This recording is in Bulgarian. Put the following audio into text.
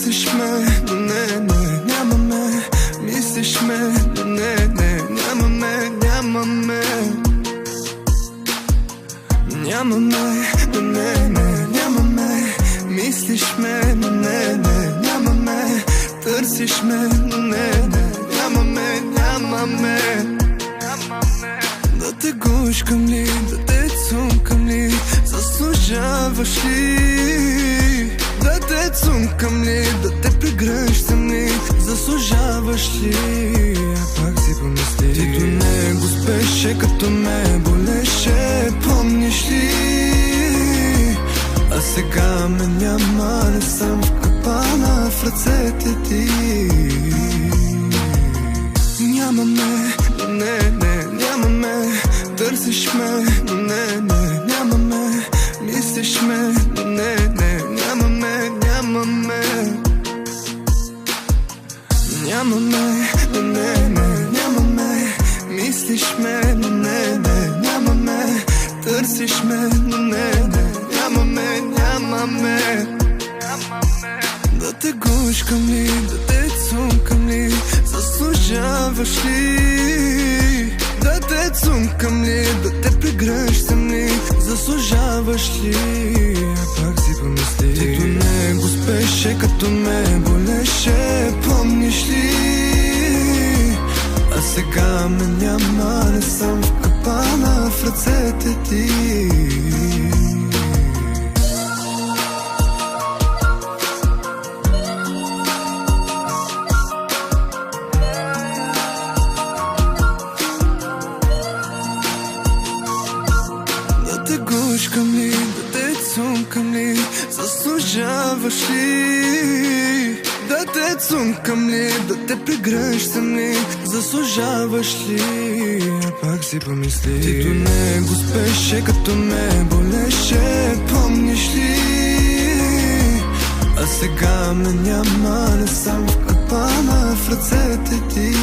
Търсиш ме, но не, нямаме. Мислиш ме, но не, нямаме. Нямаме, но не, нямаме. Мислиш ме, но не, нямаме. Търсиш ме, но не, нямаме. Да те гушкам ли, да те цункам ли, заслужаваш ли? Да те цункам ли, да те прегръщам ли, заслужаваш ли? А пак си помисли, ти до него спеше, като ме болеше, помниш ли? А сега ме няма, не съм в капана в ръцете ти. Нямаме, но не, нямаме. Търсиш ме, но не, нямаме. Мислиш ме, но не, нямаме. Нямаме, но не, нямаме. Мислиш ме, но не, нямаме. Търсиш ме, но не, нямаме. Да те гушкам ли, да те цункам ли, заслужаваш ли? Да те цункам ли, да те прегръщам ли, заслужаваш ли? А пак си помисли, ти до него спеше, като ме болеше, помниш ли? А сега ме няма, не съм в капана в ръцете ти. Гушкам ли, да те цункам ли, заслужаваш ли? Да те цункам ли, да те прегръщам ли, заслужаваш ли? А пак си помисли, ти до него спеше, като ме болеше, помниш ли? А сега ме няма, не съм в капана в ръцете ти.